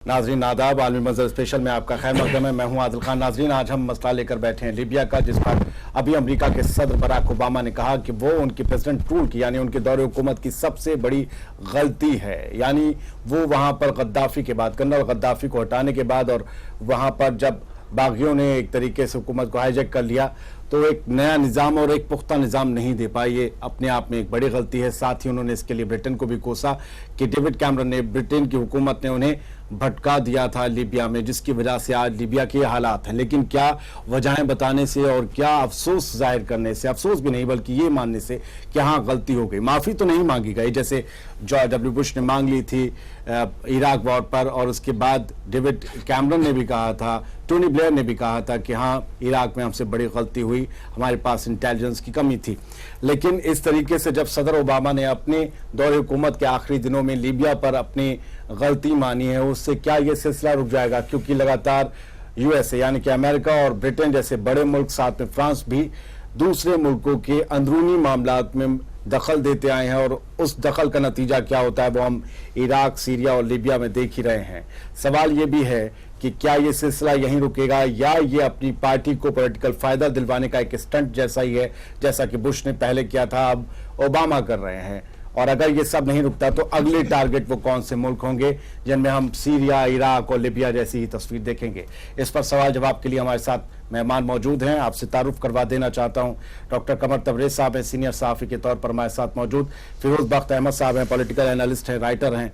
नाजरीन आदाब, आलमी मंजर स्पेशल में आपका खैर मकदम है। मैं हूं आदिल खान। नाजरीन, आज हम मसला लेकर बैठे हैं लीबिया का, जिस पर अभी अमेरिका के सदर बराक ओबामा ने कहा कि वो उनकी प्रेसिडेंट टूल की यानी उनके दौरे हुकूमत की सबसे बड़ी गलती है। यानी वो वहां पर गद्दाफी के बाद, कर्नल गद्दाफी को हटाने के बाद और वहां पर जब बागियों ने एक तरीके से हुकूमत को हाईजैक कर लिया तो एक नया निज़ाम और एक पुख्ता निज़ाम नहीं दे पाए। ये अपने आप में एक बड़ी गलती है। साथ ही उन्होंने इसके लिए ब्रिटेन को भी कोसा कि डेविड कैमरन ने, ब्रिटेन की हुकूमत ने उन्हें भटका दिया था लीबिया में, जिसकी वजह से आज लीबिया के हालात हैं। लेकिन क्या वजहें बताने से और क्या अफसोस जाहिर करने से, अफसोस भी नहीं बल्कि ये मानने से कि हाँ गलती हो गई, माफ़ी तो नहीं मांगी गई जैसे जॉर्ज डब्ल्यू बुश ने मांग ली थी इराक वॉर पर, और उसके बाद डेविड कैमरन ने भी कहा था, टोनी ब्लेयर ने भी कहा था कि हाँ इराक में हमसे बड़ी गलती हुई, हमारे पास इंटेलिजेंस की कमी थी। लेकिन इस तरीके से जब सदर ओबामा ने अपने दौरे हुकूमत के आखिरी दिनों में लीबिया पर अपनी गलती मानी है, उससे क्या ये सिलसिला रुक जाएगा? क्योंकि लगातार यूएसए यानी कि अमेरिका और ब्रिटेन जैसे बड़े मुल्क, साथ में फ्रांस भी दूसरे मुल्कों के अंदरूनी मामलात में दखल देते आए हैं, और उस दखल का नतीजा क्या होता है वो हम इराक, सीरिया और लीबिया में देख ही रहे हैं। सवाल ये भी है कि क्या ये सिलसिला यहीं रुकेगा या ये अपनी पार्टी को पॉलिटिकल फायदा दिलवाने का एक स्टंट जैसा ही है, जैसा कि बुश ने पहले किया था, अब ओबामा कर रहे हैं। और अगर ये सब नहीं रुकता तो अगले टारगेट वो कौन से मुल्क होंगे जिनमें हम सीरिया, इराक और लिबिया जैसी ही तस्वीर देखेंगे? इस पर सवाल जवाब के लिए हमारे साथ मेहमान मौजूद हैं। आपसे तारुफ करवा देना चाहता हूं, डॉक्टर कमर तबरेज साहब हैं, सीनियर सहाफ़ी के तौर पर हमारे साथ मौजूद। फिरोज बख्त अहमद साहब हैं, पॉलिटिकल एनालिस्ट हैं, राइटर हैं।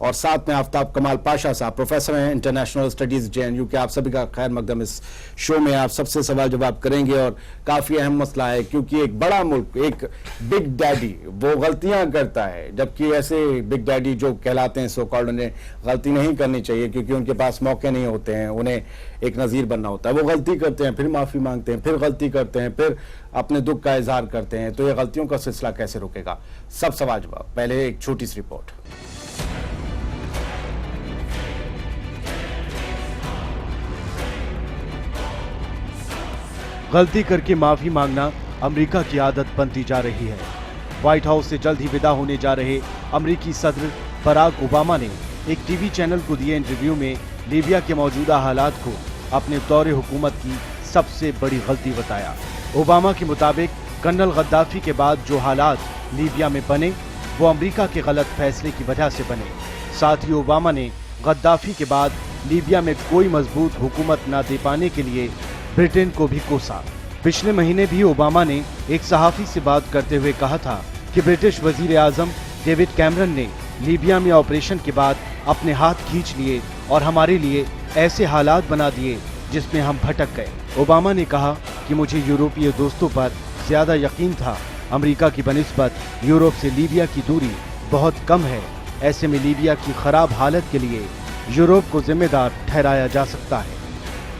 और साथ में आफ्ताब कमाल पाशा साहब, प्रोफेसर हैं इंटरनेशनल स्टडीज़ JNU के। आप सभी का खैर मकदम। इस शो में आप सबसे सवाल जवाब करेंगे और काफ़ी अहम मसला है, क्योंकि एक बड़ा मुल्क, एक बिग डैडी, वो गलतियां करता है, जबकि ऐसे बिग डैडी जो कहलाते हैं सो कॉल्ड, उन्हें गलती नहीं करनी चाहिए क्योंकि उनके पास मौके नहीं होते हैं, उन्हें एक नज़ीर बनना होता है। वो गलती करते हैं, फिर माफ़ी मांगते हैं, फिर गलती करते हैं, फिर अपने दुख का इजहार करते हैं। तो ये गलतियों का सिलसिला कैसे रुकेगा? सब सवाल जवाब, पहले एक छोटी सी रिपोर्ट। गलती करके माफी मांगना अमेरिका की आदत बनती जा रही है। व्हाइट हाउस से जल्द ही विदा होने जा रहे अमेरिकी सदर बराक ओबामा ने एक टीवी चैनल को दिए इंटरव्यू में लीबिया के मौजूदा हालात को अपने दौरे हुकूमत की सबसे बड़ी गलती बताया। ओबामा के मुताबिक कर्नल गद्दाफी के बाद जो हालात लीबिया में बने वो अमेरिका के गलत फैसले की वजह से बने। साथ ही ओबामा ने गद्दाफी के बाद लीबिया में कोई मजबूत हुकूमत न दे पाने के लिए ब्रिटेन को भी कोसा। पिछले महीने भी ओबामा ने एक सहाफ़ी से बात करते हुए कहा था कि ब्रिटिश वजीर आज़म डेविड कैमरन ने लीबिया में ऑपरेशन के बाद अपने हाथ खींच लिए और हमारे लिए ऐसे हालात बना दिए जिसमें हम भटक गए। ओबामा ने कहा कि मुझे यूरोपीय दोस्तों पर ज्यादा यकीन था। अमेरिका की बनिस्बत यूरोप से लीबिया की दूरी बहुत कम है। ऐसे में लीबिया की खराब हालत के लिए यूरोप को जिम्मेदार ठहराया जा सकता है।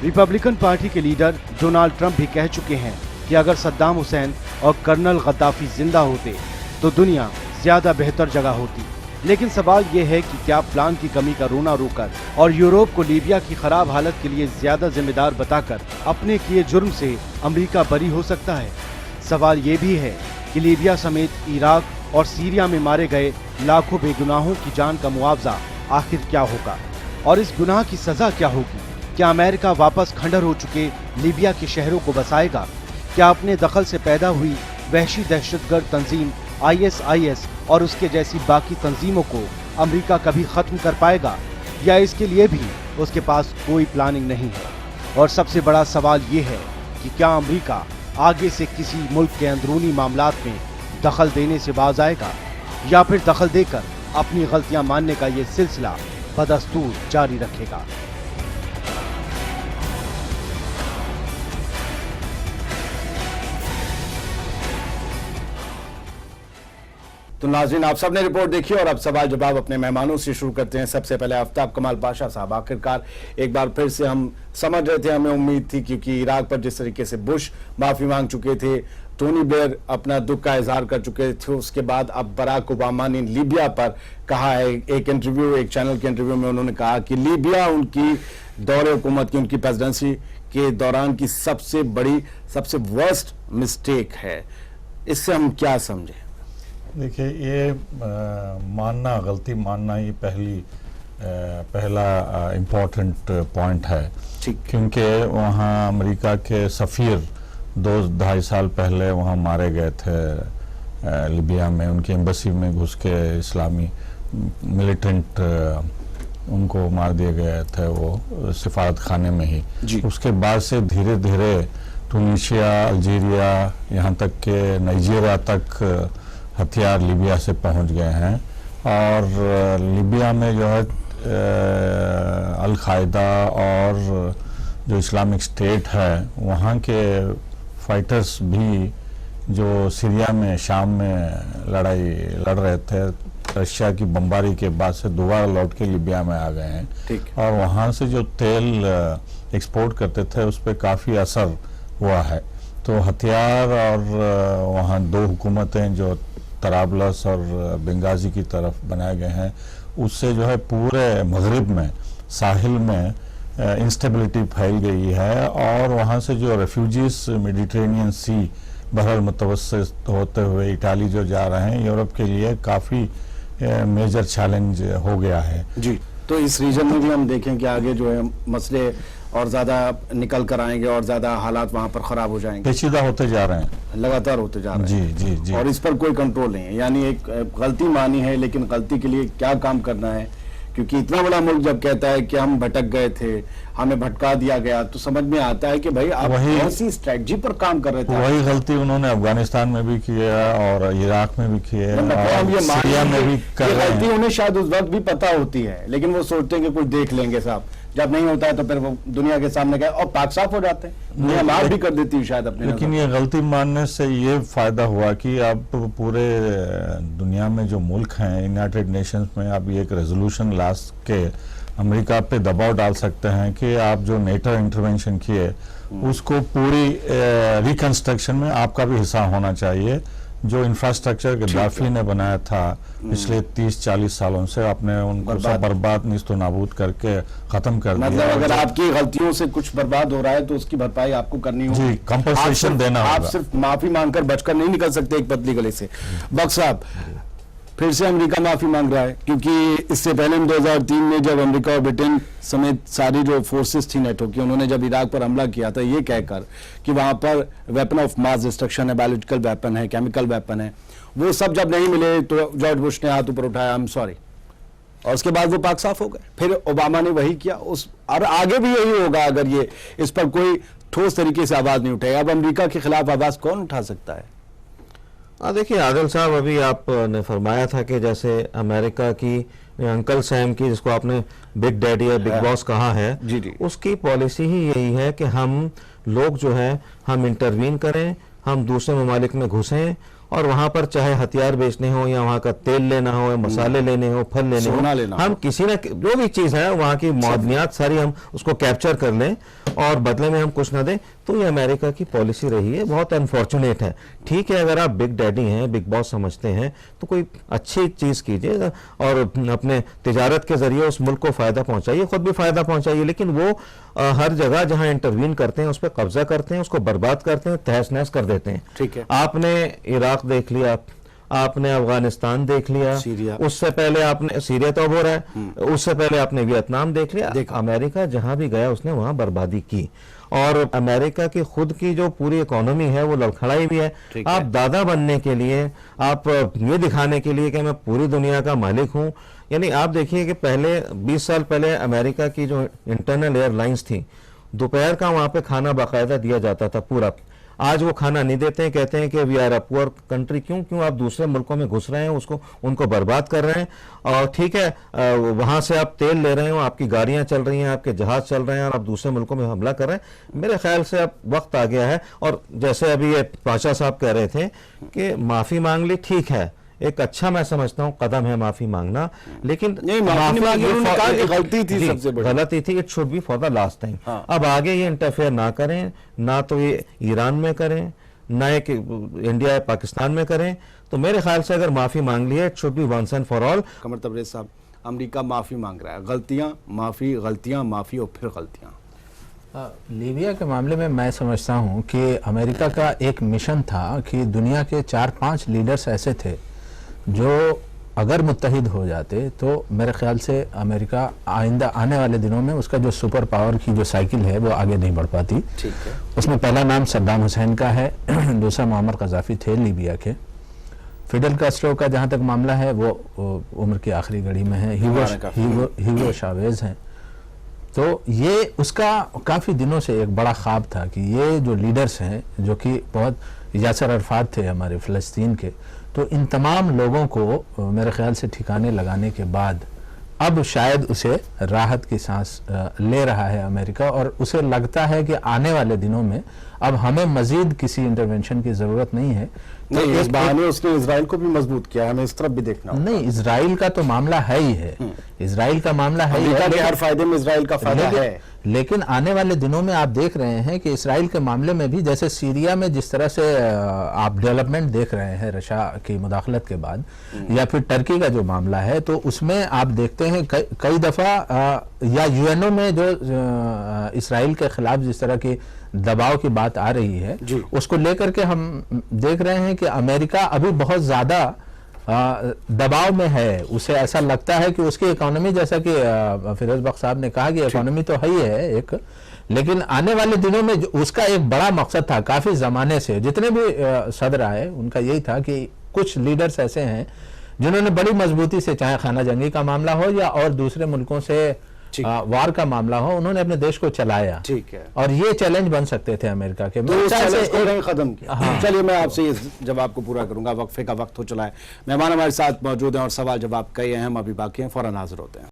रिपब्लिकन पार्टी के लीडर डोनाल्ड ट्रंप भी कह चुके हैं कि अगर सद्दाम हुसैन और कर्नल गद्दाफी जिंदा होते तो दुनिया ज्यादा बेहतर जगह होती। लेकिन सवाल ये है कि क्या प्लान की कमी का रोना रोकर और यूरोप को लीबिया की खराब हालत के लिए ज्यादा जिम्मेदार बताकर अपने किए जुर्म से अमेरिका बरी हो सकता है? सवाल ये भी है कि लीबिया समेत इराक और सीरिया में मारे गए लाखों बेगुनाहों की जान का मुआवजा आखिर क्या होगा और इस गुनाह की सजा क्या होगी? क्या अमेरिका वापस खंडर हो चुके लीबिया के शहरों को बसाएगा? क्या अपने दखल से पैदा हुई वहशी दहशतगर्द तंजीम ISIS और उसके जैसी बाकी तंजीमों को अमेरिका कभी खत्म कर पाएगा, या इसके लिए भी उसके पास कोई प्लानिंग नहीं है? और सबसे बड़ा सवाल ये है कि क्या अमेरिका आगे से किसी मुल्क के अंदरूनी मामलात में दखल देने से बाज आएगा, या फिर दखल देकर अपनी गलतियां मानने का ये सिलसिला बदस्तूर जारी रखेगा? तो नाज़रीन, आप सबने रिपोर्ट देखी और अब सवाल जवाब अपने मेहमानों से शुरू करते हैं। सबसे पहले आफ्ताब कमाल पाशा साहब, आखिरकार एक बार फिर से हम समझ रहे थे, हमें उम्मीद थी, क्योंकि इराक पर जिस तरीके से बुश माफ़ी मांग चुके थे, टोनी ब्लेयर अपना दुख का इजहार कर चुके थे, उसके बाद अब बराक ओबामा ने लीबिया पर कहा है, एक इंटरव्यू, एक चैनल के इंटरव्यू में उन्होंने कहा कि लीबिया उनकी दौरे हुकूमत की, उनकी प्रेसिडेंसी के दौरान की सबसे बड़ी, सबसे वर्स्ट मिस्टेक है। इससे हम क्या समझें? देखिए, ये मानना, गलती मानना, ये पहली पहला इम्पोर्टेंट पॉइंट है, ठीक। क्योंकि वहाँ अमेरिका के सफ़ीर 2-2.5 साल पहले वहाँ मारे गए थे लिबिया में, उनकी एम्बेसी में घुस के इस्लामी मिलिटेंट उनको मार दिए गए थे वो सिफारत खाने में ही। उसके बाद से धीरे धीरे टूनीशिया, अल्जीरिया, यहाँ तक के नाइजीरिया तक हथियार लिबिया से पहुँच गए हैं। और लिबिया में जो है अल कायदा और जो इस्लामिक स्टेट है वहाँ के फाइटर्स भी जो सीरिया में, शाम में लड़ाई लड़ रहे थे, रशिया की बमबारी के बाद से दोबारा लौट के लिबिया में आ गए हैं। ठीक। और वहाँ से जो तेल एक्सपोर्ट करते थे उस पर काफ़ी असर हुआ है। तो हथियार और वहाँ 2 हुकूमतें जो तराबलस और बेंगाजी की तरफ बनाए गए हैं, उससे जो है पूरे मगरिब में, साहिल में इंस्टेबिलिटी फैल गई है। और वहाँ से जो रेफ्यूजीज मेडिटेरेनियन सी, बहर मुतवस्सित होते हुए इटाली जो जा रहे हैं, यूरोप के लिए काफ़ी मेजर चैलेंज हो गया है जी। तो इस रीजन में भी हम देखें कि आगे जो है मसले और ज़्यादा निकल कर आएंगे और ज़्यादा हालात वहाँ पर ख़राब हो जाएंगे, पेचीदा होते जा रहे हैं, लगातार होते जा रहे हैं। जी जी जी। और इस पर कोई कंट्रोल नहीं है, यानी एक गलती मानी है, लेकिन गलती के लिए क्या काम करना है, क्योंकि इतना बड़ा मुल्क जब कहता है कि हम भटक गए थे, हमें भटका दिया गया, तो समझ में आता है कि भाई आप कौन सी स्ट्रेटजी पर काम कर रहे थे। वही गलती उन्होंने अफगानिस्तान में भी की है और इराक में भी की है और सीरिया में भी कर रहे हैं। गलती उन्हें शायद उस वक्त भी पता होती है, लेकिन वो सोचते हैं कि कुछ देख लेंगे साहब, जब नहीं होता है तो फिर वो दुनिया के सामने गए और पाक साफ हो जाते हैं, दुनिया माफ भी कर देती है शायद अपने। लेकिन ये गलती मानने से ये फायदा हुआ कि अब पूरे दुनिया में जो मुल्क हैं यूनाइटेड नेशंस में, अब ये एक रेजोल्यूशन लास्ट के अमेरिका पे दबाव डाल सकते हैं कि आप जो नेटो इंटरवेंशन किए उसको पूरी रिकंस्ट्रक्शन में आपका भी हिस्सा होना चाहिए। जो इंफ्रास्ट्रक्चर गद्दाफी ने बनाया था पिछले 30-40 सालों से, आपने उनको सब बर्बाद निस्तो नाबूद करके खत्म कर दिया। मतलब अगर आपकी गलतियों से कुछ बर्बाद हो रहा है तो उसकी भरपाई आपको करनी होगी जी, कंपनसेशन देना होगा। आप सिर्फ माफी मांगकर बचकर नहीं निकल सकते एक पतली गली से। बख्श साहब, फिर से अमेरिका माफी मांग रहा है, क्योंकि इससे पहले 2003 में जब अमेरिका और ब्रिटेन समेत सारी जो फोर्सेस थी नेटो की, उन्होंने जब इराक पर हमला किया था ये कहकर कि वहां पर वेपन ऑफ मास डिस्ट्रक्शन है, बायोलॉजिकल वेपन है, केमिकल वेपन है, वो सब जब नहीं मिले तो जॉर्ज बुश ने हाथ ऊपर उठाया, आई एम सॉरी, और उसके बाद वो पाक साफ हो गए। फिर ओबामा ने वही किया, और आगे भी यही होगा अगर ये इस पर कोई ठोस तरीके से आवाज नहीं उठाएगा। अब अमेरिका के खिलाफ आवाज कौन उठा सकता है? देखिए आदिल साहब, अभी आपने फरमाया था कि जैसे अमेरिका की अंकल सैम की, जिसको आपने बिग डैडी या बिग बॉस कहा है, जी जी। उसकी पॉलिसी ही यही है कि हम लोग जो है हम इंटरवीन करें, हम दूसरे ममालिक में घुसें और वहां पर चाहे हथियार बेचने हो या वहां का तेल लेना हो या मसाले लेने हो, फल लेने हो, हम किसी न जो भी चीज है वहां की मौदनियात सारी हम उसको कैप्चर कर लें और बदले में हम कुछ ना दें। तो ये अमेरिका की पॉलिसी रही है, बहुत अनफॉर्चुनेट है। ठीक है, अगर आप बिग डैडी हैं, बिग बॉस समझते हैं तो कोई अच्छी चीज कीजिए और अपने तिजारत के जरिए उस मुल्क को फायदा पहुंचाइए, खुद भी फायदा पहुंचाइए, लेकिन वो हर जगह जहां इंटरवीन करते हैं उस पर कब्जा करते हैं, उसको बर्बाद करते हैं, तहस नहस कर देते हैं। ठीक है, आपने इराक देख लिया, आपने अफगानिस्तान देख लिया, उससे पहले आपने सीरिया तो अब हो रहा है, उससे पहले आपने वियतनाम देख लिया। अमेरिका जहां भी गया उसने वहां बर्बादी की और अमेरिका की खुद की जो पूरी इकोनॉमी है वो लड़खड़ाई भी है। आप दादा बनने के लिए, आप ये दिखाने के लिए कि मैं पूरी दुनिया का मालिक हूं, यानी आप देखिए कि पहले 20 साल पहले अमेरिका की जो इंटरनल एयरलाइंस थी, दोपहर का वहां पे खाना बाकायदा दिया जाता था पूरा। आज वो खाना नहीं देते हैं, कहते हैं कि we are a poor country. क्यों आप दूसरे मुल्कों में घुस रहे हैं, उनको बर्बाद कर रहे हैं। और ठीक है, वहां से आप तेल ले रहे हो, आपकी गाड़ियां चल रही हैं, आपके जहाज चल रहे हैं और आप दूसरे मुल्कों में हमला कर रहे हैं। मेरे ख्याल से अब वक्त आ गया है। और जैसे अभी ये पाशा साहब कह रहे थे कि माफी मांग ली, ठीक है, एक अच्छा मैं समझता हूं कदम है माफी मांगना, लेकिन गलती थी, सबसे बड़ी गलती थी। It should B for the last time. अब आगे ये इंटरफेयर ना करें, ना तो ये ईरान में करें, ना एक इंडिया या पाकिस्तान में करें। तो मेरे ख्याल से अगर माफी मांग ली है, it should be once and for all. Qamar Tabrez साहब, अमेरिका माफी मांग रहा है, गलतियां माफी, गलतियां माफी और फिर गलतियां। लीबिया के मामले में मैं समझता हूं कि अमेरिका का एक मिशन था कि दुनिया के 4-5 लीडर्स ऐसे थे जो अगर मुत्तहिद हो जाते तो मेरे ख्याल से अमेरिका आइंदा आने वाले दिनों में उसका जो सुपर पावर की जो साइकिल है वो आगे नहीं बढ़ पाती। ठीक है। उसमें पहला नाम सद्दाम हुसैन का है, दूसरा मुअम्मर कज़ाफ़ी थे लीबिया के, फिडेल कास्ट्रो का जहाँ तक मामला है वो उम्र की आखिरी घड़ी में है, हीगो शावेज हैं। तो ये उसका काफ़ी दिनों से एक बड़ा ख्वाब था कि ये जो लीडर्स हैं जो कि बहुत, यासर अरफात थे हमारे फ़लस्तीन के, तो इन तमाम लोगों को मेरे ख्याल से ठिकाने लगाने के बाद अब शायद उसे राहत की सांस ले रहा है अमेरिका, और उसे लगता है कि आने वाले दिनों में अब हमें मजीद किसी इंटरवेंशन की ज़रूरत नहीं है। तो इस बहाने उसने इजराइल को भी मजबूत किया, हमें इस तरफ भी देखना होगा। नहीं, इजराइल का तो मामला है ही है, इजराइल का मामला है ही है, हर फायदे में इजराइल का फायदा है। लेकिन आने वाले दिनों में आप देख रहे हैं कि इजराइल के मामले में भी, जैसे सीरिया में जिस तरह से आप डेवलपमेंट देख रहे हैं रशिया की मुदाखलत के बाद, या फिर टर्की का जो मामला है, तो उसमें आप देखते हैं कई दफ़ा या यूएनओ में जो इजराइल के खिलाफ जिस तरह की दबाव की बात आ रही है, उसको लेकर के हम देख रहे हैं कि अमेरिका अभी बहुत ज़्यादा दबाव में है। उसे ऐसा लगता है कि उसकी इकोनॉमी, जैसा कि फिरोज बख्श साहब ने कहा कि इकोनॉमी तो है ही है एक, लेकिन आने वाले दिनों में उसका एक बड़ा मकसद था काफ़ी ज़माने से, जितने भी सदर आए उनका यही था कि कुछ लीडर्स ऐसे हैं जिन्होंने बड़ी मजबूती से, चाहे खाना जंगी का मामला हो या और दूसरे मुल्कों से वार का मामला हो, उन्होंने अपने देश को चलाया। ठीक है। और ये चैलेंज बन सकते थे अमेरिका के, तो उस चैलेंज को नहीं खत्म किया। हाँ। चलिए मैं आपसे इस जवाब को पूरा करूंगा, वक्फे का वक्त हो चला है। मेहमान हमारे साथ मौजूद हैं और सवाल जवाब कई अहम अभी बाकी हैं, फौरन हाजिर होते हैं।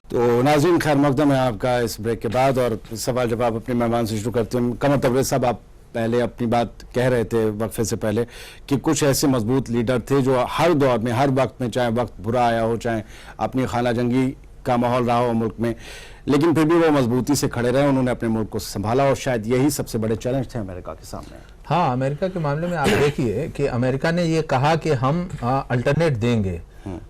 तो नाज़रीन, खैर मकदम है आपका इस ब्रेक के बाद, और सवाल जवाब अपने मेहमान से शुरू करते हैं। कमर तबरेज़ साहब, आप पहले अपनी बात कह रहे थे वक्फे से पहले कि कुछ ऐसे मजबूत लीडर थे जो हर दौर में, हर वक्त में, चाहे वक्त बुरा आया हो, चाहे अपनी खाना जंगी का माहौल रहा हो मुल्क में, लेकिन फिर भी वो मजबूती से खड़े रहे, उन्होंने अपने मुल्क को संभाला, और शायद यही सबसे बड़े चैलेंज थे अमेरिका के सामने। हाँ, अमेरिका के मामले में आप देखिए कि अमेरिका ने ये कहा कि हम अल्टरनेट देंगे,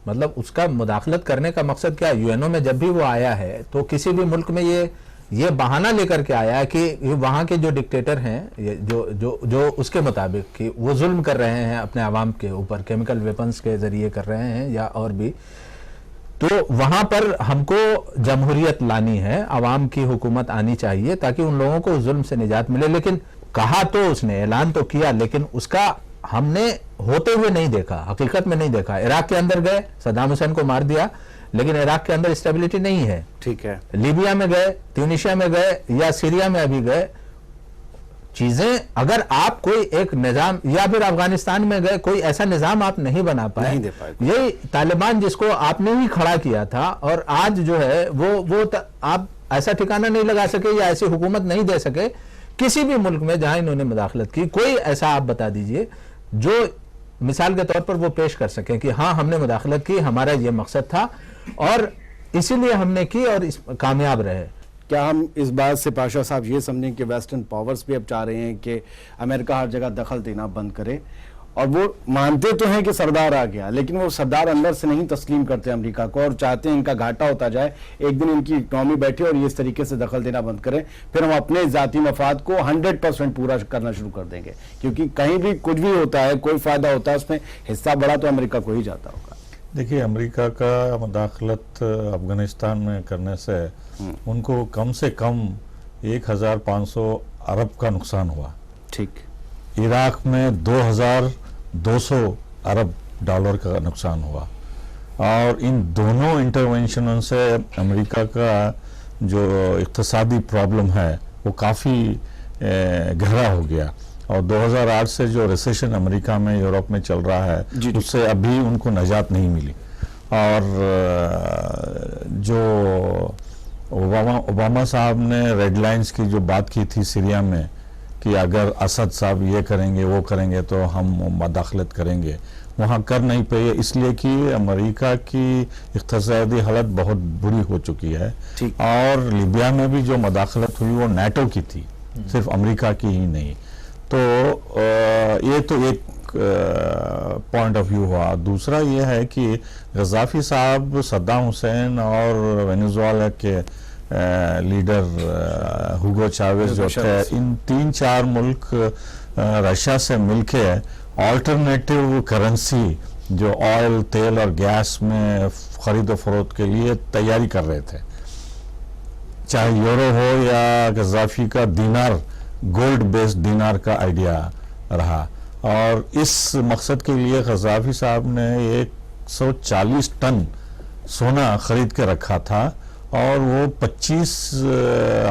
मतलब उसका मुदाखलत करने का मकसद क्या, यूएनओ में जब भी वो आया है तो किसी भी मुल्क में ये बहाना लेकर के आया कि वहाँ के जो डिक्टेटर हैं, जो उसके मुताबिक कि वो जुल्म कर रहे हैं अपने आवाम के ऊपर, केमिकल वेपन्स के जरिए कर रहे हैं या और भी, तो वहाँ पर हमको जमहूरियत लानी है, आवाम की हुकूमत आनी चाहिए ताकि उन लोगों को जुल्म से निजात मिले। लेकिन कहा तो उसने, ऐलान तो किया, लेकिन उसका हमने होते हुए नहीं देखा, हकीकत में नहीं देखा। इराक के अंदर गए, सद्दाम हुसैन को मार दिया, लेकिन इराक के अंदर स्टेबिलिटी नहीं है। ठीक है। लीबिया में गए, ट्यूनीशिया में गए, या सीरिया में अभी गए, चीजें अगर आप कोई एक निजाम, या फिर अफगानिस्तान में गए, कोई ऐसा निजाम आप नहीं बना पाए, नहीं दे पाए। यही तालिबान जिसको आपने ही खड़ा किया था, और आज जो है वो आप ऐसा ठिकाना नहीं लगा सके या ऐसी हुकूमत नहीं दे सके किसी भी मुल्क में जहां इन्होंने मुदाखलत की। कोई ऐसा आप बता दीजिए जो मिसाल के तौर पर वो पेश कर सकें कि हाँ हमने मुदाखलत की, हमारा ये मकसद था और इसीलिए हमने की और कामयाब रहे। क्या हम इस बात से पाशा साहब ये समझें कि वेस्टर्न पावर्स भी अब चाह रहे हैं कि अमेरिका हर जगह दखल देना बंद करे, और वो मानते तो हैं कि सरदार आ गया, लेकिन वो सरदार अंदर से नहीं तस्लीम करते अमेरिका को, और चाहते हैं इनका घाटा होता जाए, एक दिन इनकी इकनॉमी बैठे और ये इस तरीके से दखल देना बंद करें, फिर हम अपने जाती मफाद को 100% पूरा करना शुरू कर देंगे। क्योंकि कहीं भी कुछ भी होता है, कोई फायदा होता है, उसमें हिस्सा बड़ा तो अमेरिका को ही जाता होगा। देखिए, अमेरिका का मुदाखलत अफगानिस्तान में करने से उनको कम से कम 1500 अरब का नुकसान हुआ। ठीक। इराक में 2200 अरब डॉलर का नुकसान हुआ, और इन दोनों इंटरवेंशनों से अमेरिका का जो इक्तिसादी प्रॉब्लम है वो काफ़ी गहरा हो गया, और 2008 से जो रिसेशन अमेरिका में, यूरोप में चल रहा है, उससे अभी उनको निजात नहीं मिली। और जो ओबामा साहब ने रेड लाइन्स की जो बात की थी सीरिया में कि अगर असद साहब ये करेंगे वो करेंगे तो हम मुदाखलत करेंगे, वहाँ कर नहीं पाए, इसलिए कि अमेरिका की इक़्तिसादी हालत बहुत बुरी हो चुकी है। और लीबिया में भी जो मुदाखलत हुई वो नाटो की थी, सिर्फ अमेरिका की ही नहीं। तो ये तो एक पॉइंट ऑफ व्यू हुआ। दूसरा ये है कि गद्दाफी साहब, सद्दाम हुसैन और वेनेजुएला के लीडर हुगो चावेज जो थे, इन 3-4 मुल्क रशिया से मिलके ऑल्टरनेटिव करेंसी जो ऑयल, तेल और गैस में खरीदो फरोख्त के लिए तैयारी कर रहे थे। चाहे यूरो हो या गद्दाफी का दीनार, गोल्ड बेस्ड दीनार का आइडिया रहा, और इस मकसद के लिए गद्दाफी साहब ने 140 टन सोना खरीद के रखा था, और वो 25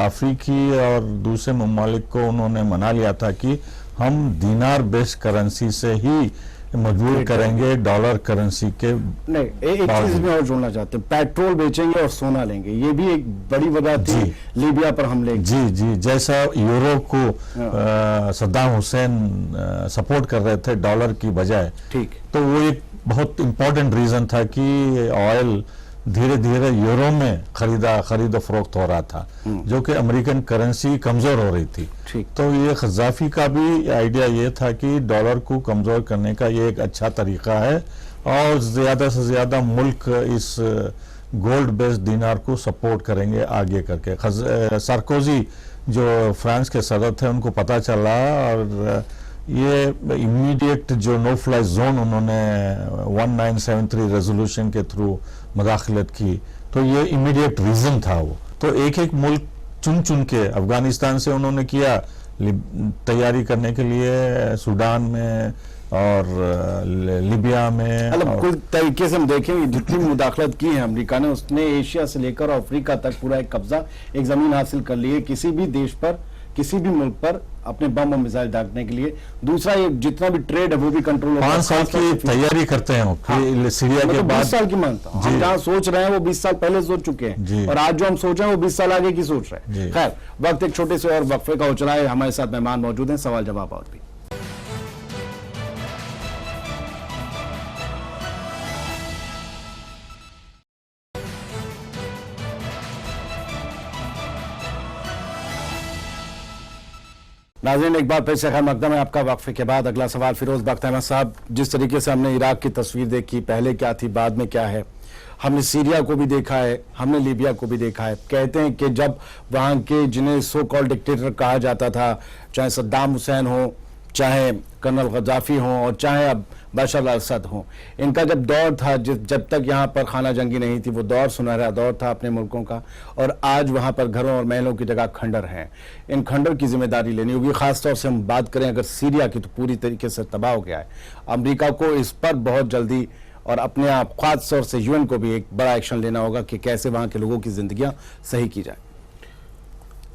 अफ्रीकी और दूसरे ममालिक को उन्होंने मना लिया था कि हम दीनार बेस्ड करेंसी से ही मजबूर करेंगे डॉलर करेंसी के। नहीं, एक चीज में और जोड़ना चाहते हैं, पेट्रोल बेचेंगे और सोना लेंगे, ये भी एक बड़ी वजह थी लीबिया पर हमले। जी जी, जैसा यूरो को सद्दाम हुसैन सपोर्ट कर रहे थे डॉलर की बजाय, ठीक, तो वो एक बहुत इंपॉर्टेंट रीजन था कि ऑयल धीरे धीरे यूरो में खरीदो फरोख्त हो रहा था, जो कि अमेरिकन करेंसी कमजोर हो रही थी। ठीक, तो ये गद्दाफी का भी आइडिया ये था कि डॉलर को कमजोर करने का ये एक अच्छा तरीका है, और ज्यादा से ज्यादा मुल्क इस गोल्ड बेस्ड दीनार को सपोर्ट करेंगे आगे करके। सार्कोजी जो फ्रांस के सदर थे, उनको पता चला, और ये इमीडिएट जो नो फ्लाई जोन उन्होंने 1973 रेजोल्यूशन के थ्रू मुदाखलत की, तो ये इमीडिएट रीजन था वो। तो एक एक मुल्क चुन चुन के, अफगानिस्तान से उन्होंने किया तैयारी करने के लिए, सूडान में और लीबिया में, मतलब कुछ तरीके से हम देखें जितनी मुदाखलत की है अमेरिका ने, उसने एशिया से लेकर अफ्रीका तक पूरा एक कब्जा, एक जमीन हासिल कर ली है किसी भी देश पर, किसी भी मुल्क पर अपने बम और मिसाइल दागने के लिए। दूसरा, ये जितना भी ट्रेड है वो भी कंट्रोल होता है। 5 साल की तैयारी करते हैं कि सीरिया के बाद 20 साल की मानता हूं। हम जहाँ सोच रहे हैं वो 20 साल पहले सोच चुके हैं, और आज जो हम सोच रहे हैं वो 20 साल आगे की सोच रहे हैं। खैर, वक्त एक छोटे से और वक्फे का हो चला है। हमारे साथ मेहमान मौजूद हैं, सवाल जवाब और भी। नाज़रीन, एक बार फिर से खैर मकदम है आपका। वक्फे के बाद अगला सवाल फिरोज बख्त अहमद साहब, जिस तरीके से हमने इराक की तस्वीर देखी, पहले क्या थी बाद में क्या है, हमने सीरिया को भी देखा है, हमने लीबिया को भी देखा है। कहते हैं कि जब वहाँ के जिन्हें सो कॉल्ड डिक्टेटर कहा जाता था, चाहे सद्दाम हुसैन हो, चाहे कर्नल गद्दाफी हो, और चाहे अब बशर अल-असद हो, इनका जब दौर था, जब तक यहाँ पर खाना जंगी नहीं थी, वो दौर सुनहरा दौर था अपने मुल्कों का, और आज वहाँ पर घरों और महलों की जगह खंडर हैं। इन खंडर की जिम्मेदारी लेनी होगी। खासतौर से हम बात करें अगर सीरिया की, तो पूरी तरीके से तबाह हो गया है। अमेरिका को इस पर बहुत जल्दी और अपने आप खास तौर से यूएन को भी एक बड़ा एक्शन लेना होगा कि कैसे वहाँ के लोगों की जिंदगियाँ सही की जाए।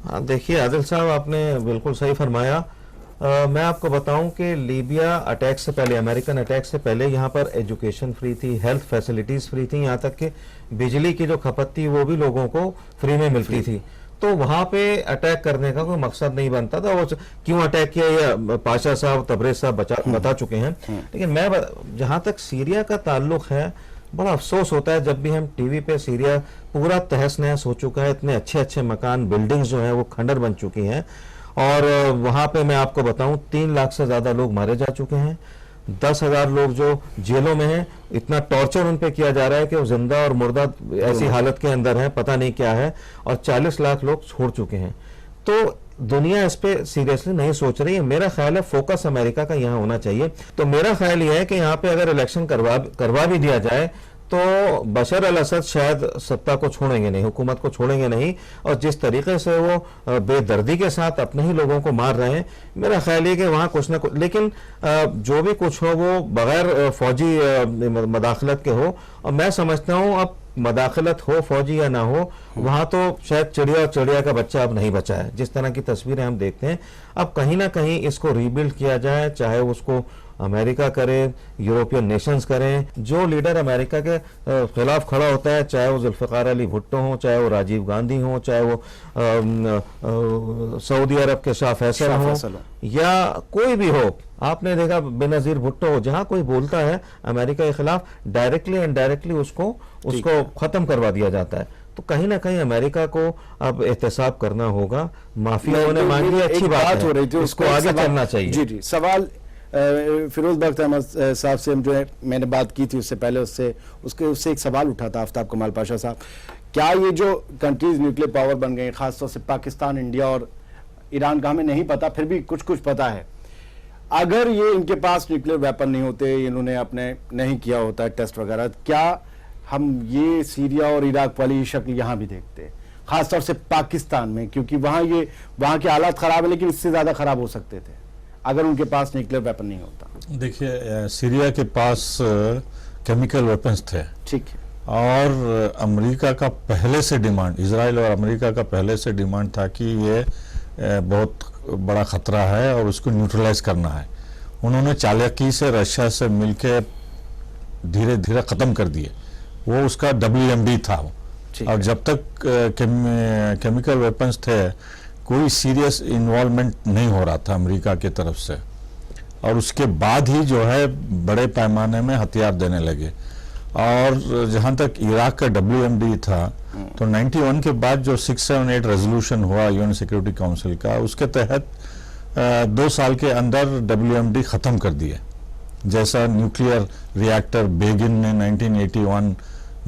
हाँ, देखिए आदिल साहब, आपने बिल्कुल सही फरमाया। मैं आपको बताऊं कि लीबिया अटैक से पहले, अमेरिकन अटैक से पहले यहाँ पर एजुकेशन फ्री थी, हेल्थ फैसिलिटीज फ्री थी, यहाँ तक कि बिजली की जो खपत थी वो भी लोगों को फ्री में मिलती थी। तो वहां पे अटैक करने का कोई मकसद नहीं बनता था। वो क्यों अटैक किया ये पाशा साहब, तबरेज साहब बता चुके हैं। लेकिन मैं जहां तक सीरिया का ताल्लुक है, बड़ा अफसोस होता है जब भी हम टीवी पे सीरिया पूरा तहस नहस हो चुका है, इतने अच्छे अच्छे मकान, बिल्डिंग्स जो हैं वो खंडर बन चुकी हैं, और वहां पे मैं आपको बताऊं 3 लाख से ज्यादा लोग मारे जा चुके हैं, 10,000 लोग जो जेलों में हैं, इतना टॉर्चर उन पे किया जा रहा है कि वो जिंदा और मुर्दा ऐसी हालत के अंदर है, पता नहीं क्या है, और 40 लाख लोग छोड़ चुके हैं। तो दुनिया इस पे सीरियसली नहीं सोच रही है। मेरा ख्याल है फोकस अमेरिका का यहाँ होना चाहिए। तो मेरा ख्याल यह है कि यहाँ पे अगर इलेक्शन करवा भी दिया जाए तो बशर अल असद शायद सत्ता को छोड़ेंगे नहीं, हुकूमत को छोड़ेंगे नहीं, और जिस तरीके से वो बेदर्दी के साथ अपने ही लोगों को मार रहे हैं, मेरा ख्याल है कि वहाँ कुछ ना कुछ, लेकिन जो भी कुछ हो वो बगैर फौजी मदाखलत के हो। और मैं समझता हूँ अब मदाखलत हो फौजी या ना हो, वहाँ तो शायद चिड़िया का बच्चा अब नहीं बचा है। जिस तरह की तस्वीरें हम देखते हैं, अब कहीं ना कहीं इसको रीबिल्ड किया जाए, चाहे उसको अमेरिका करे, यूरोपियन नेशंस करें। जो लीडर अमेरिका के खिलाफ खड़ा होता है, चाहे वो जुल्फ़िकार अली भुट्टो हो, चाहे वो राजीव गांधी हो, चाहे वो सऊदी अरब के शाह फैसल हो, या कोई भी हो, आपने देखा बेनज़ीर भुट्टो हो, जहां कोई बोलता है अमेरिका के खिलाफ, डायरेक्टली इनडायरेक्टली उसको खत्म करवा दिया जाता है। तो कहीं ना कहीं अमेरिका को अब एहतसाब करना होगा। माफी उन्होंने मांगी, अच्छी बात हो रही थी, उसको आगे चलना चाहिए। जी जी, सवाल फिरोज बख्त अहमद साहब से जो है मैंने बात की थी उससे पहले, उससे एक सवाल उठा था आफ्ताब कमाल पाशा साहब, क्या ये जो कंट्रीज न्यूक्लियर पावर बन गए, खासतौर से पाकिस्तान, इंडिया और ईरान का हमें नहीं पता, फिर भी कुछ कुछ पता है, अगर ये इनके पास न्यूक्लियर वेपन नहीं होते, इन्होंने अपने नहीं किया होता है टेस्ट वगैरह, क्या हम ये सीरिया और इराक वाली शक्ल यहाँ भी देखते हैं, खासतौर से पाकिस्तान में, क्योंकि वहाँ के हालात खराब है लेकिन इससे ज्यादा खराब हो सकते थे अगर उनके पास न्यूक्लियर वेपन नहीं होता। देखिए, सीरिया के पास केमिकल वेपन्स थे, ठीक है, और अमेरिका का पहले से डिमांड, इजराइल और अमेरिका का पहले से डिमांड था कि ये बहुत बड़ा खतरा है और उसको न्यूट्रलाइज करना है। उन्होंने चालाकी से रशिया से मिलकर धीरे धीरे ख़त्म कर दिए, वो उसका WMD था वो। और जब तक केमिकल वेपन्स थे कोई सीरियस इन्वॉल्वमेंट नहीं हो रहा था अमेरिका की तरफ से, और उसके बाद ही जो है बड़े पैमाने में हथियार देने लगे। और जहाँ तक इराक का WMD था, तो 91 के बाद जो 678 रेजोल्यूशन हुआ UN सिक्योरिटी काउंसिल का, उसके तहत 2 साल के अंदर WMD ख़त्म कर दिए। जैसा न्यूक्लियर रिएक्टर बेगिन ने 1981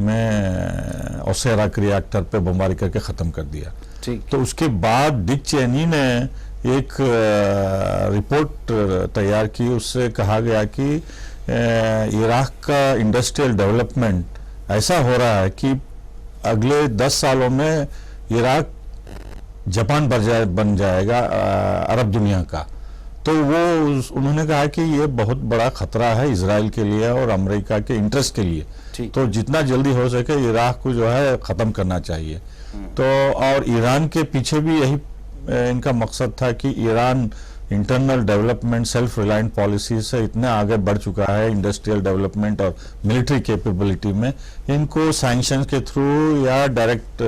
में ओसेराक रिएक्टर पे बमबारी करके ख़त्म कर दिया। तो उसके बाद डिक चेनी ने एक रिपोर्ट तैयार की, उससे कहा गया कि इराक का इंडस्ट्रियल डेवलपमेंट ऐसा हो रहा है कि अगले 10 सालों में इराक जापान बन जाएगा अरब दुनिया का। तो उन्होंने कहा कि ये बहुत बड़ा खतरा है इजराइल के लिए और अमेरिका के इंटरेस्ट के लिए, तो जितना जल्दी हो सके इराक को जो है ख़त्म करना चाहिए। तो और ईरान के पीछे भी यही इनका मकसद था कि Iran internal development, self reliant policy से इतना आगे बढ़ चुका है इंडस्ट्रियल डेवलपमेंट और मिलिट्री कैपेबिलिटी में, इनको सैंक्शंस के थ्रू या डायरेक्ट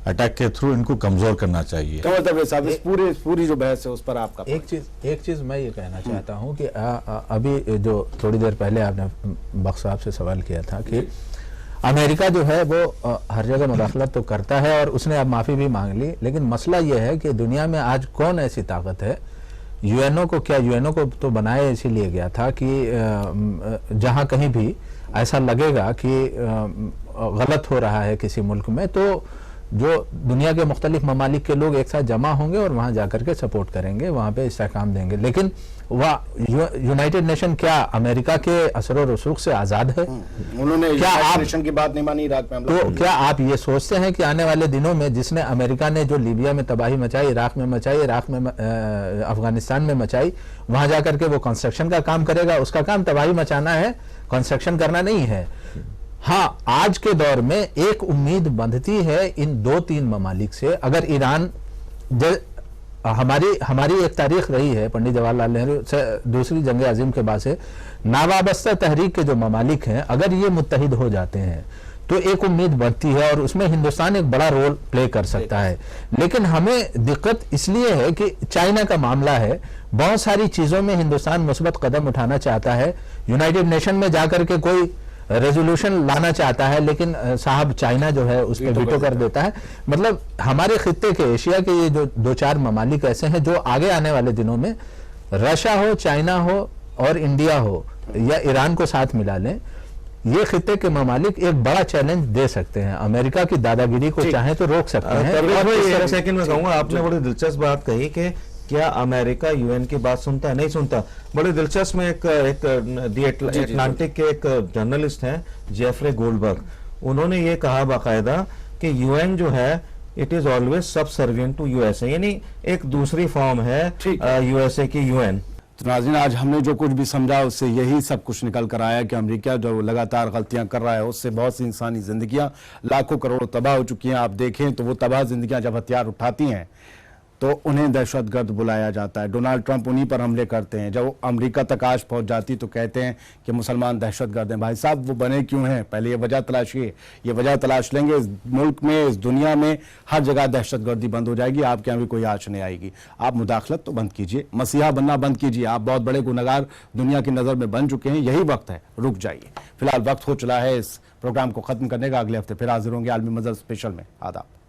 अटैक के थ्रू इनको कमजोर करना चाहिए। तो मतलब साहब इस पूरी जो बहस है उस पर आपका एक चीज मैं ये कहना चाहता हूँ कि अभी जो थोड़ी देर पहले आपने बख्श साहब से सवाल किया था कि अमेरिका जो है वो हर जगह मुदाखलत तो करता है और उसने अब माफी भी मांग ली, लेकिन मसला ये है कि दुनिया में आज कौन ऐसी ताकत है, यूएनओ को तो बनाया इसीलिए गया था कि जहां कहीं भी ऐसा लगेगा कि गलत हो रहा है किसी मुल्क में, तो जो दुनिया के मुख्तलिफ ममालिक के लोग एक साथ जमा होंगे और वहां जाकर के सपोर्ट करेंगे, वहां पे इस्तेहकाम देंगे। लेकिन वह यूनाइटेड नेशन क्या अमेरिका के असर और रसूख से आजाद है? उन्होंने यूनाइटेड नेशन की बात नहीं मानी इराक में हमला। तो क्या आप ये सोचते हैं कि आने वाले दिनों में जिसने अमेरिका ने जो लीबिया में तबाही मचाई, इराक में अफगानिस्तान में मचाई, वहां जाकर के वो कंस्ट्रक्शन का काम करेगा? उसका काम तबाही मचाना है, कंस्ट्रक्शन करना नहीं है। हाँ, आज के दौर में एक उम्मीद बंधती है इन 2-3 ममालिक से। अगर ईरान, हमारी एक तारीख रही है पंडित जवाहरलाल नेहरू से दूसरी जंग अजीम के बाद से, नावाबस्ता तहरीक के जो ममालिक हैं अगर ये मुत्तहिद हो जाते हैं तो एक उम्मीद बढ़ती है और उसमें हिंदुस्तान एक बड़ा रोल प्ले कर सकता है। लेकिन हमें दिक्कत इसलिए है कि चाइना का मामला है, बहुत सारी चीजों में हिंदुस्तान मुस्बत कदम उठाना चाहता है, यूनाइटेड नेशन में जाकर के कोई रेजोल्यूशन लाना चाहता है, लेकिन साहब चाइना जो है उस पर वीटो कर देता है। मतलब हमारे खित्ते के, एशिया के ये जो 2-4 ममालिक ऐसे हैं जो आगे आने वाले दिनों में रशिया हो, चाइना हो और इंडिया हो या ईरान को साथ मिला लें, ये खित्ते के ममालिक एक बड़ा चैलेंज दे सकते हैं। अमेरिका की दादागिरी को चाहे तो रोक सकते हैं। सेकंड में कहूंगा, आपने बड़ी दिलचस्प बात कही कि क्या अमेरिका यूएन की बात सुनता है? नहीं सुनता। बड़े दिलचस्प में एक दी अटलांटिक के एक जर्नलिस्ट हैं जेफरे गोल्डबर्ग, उन्होंने ये कहा बाकायदा कि यूएन जो है it is always subservient to USA, यानी एक दूसरी फॉर्म है यूएसए की यूएन। तो नाज़रीन, आज हमने जो कुछ भी समझा उससे यही सब कुछ निकल कर आया कि अमेरिका जो लगातार गलतियां कर रहा है उससे बहुत सी इंसानी जिंदगियां, लाखों करोड़ों तबाह हो चुकी हैं। आप देखें तो वो तबाह जिंदगियां जब हथियार उठाती हैं तो उन्हें दहशतगर्द बुलाया जाता है। डोनाल्ड ट्रंप उन्हीं पर हमले करते हैं। जब अमेरिका तक आज पहुंच जाती तो कहते हैं कि मुसलमान दहशतगर्द हैं। भाई साहब, वो बने क्यों हैं? पहले ये वजह तलाशिए, ये वजह तलाश लेंगे, इस मुल्क में, इस दुनिया में हर जगह दहशतगर्दी बंद हो जाएगी, आपके यहाँ भी कोई आँच नहीं आएगी। आप मुदाखलत तो बंद कीजिए, मसीहा बनना बंद कीजिए। आप बहुत बड़े गुनहगार दुनिया की नज़र में बन चुके हैं, यही वक्त है, रुक जाइए। फिलहाल वक्त हो चला है इस प्रोग्राम को ख़त्म करने का। अगले हफ्ते फिर हाजिर होंगे आलमी मजहब स्पेशल में। आदाब।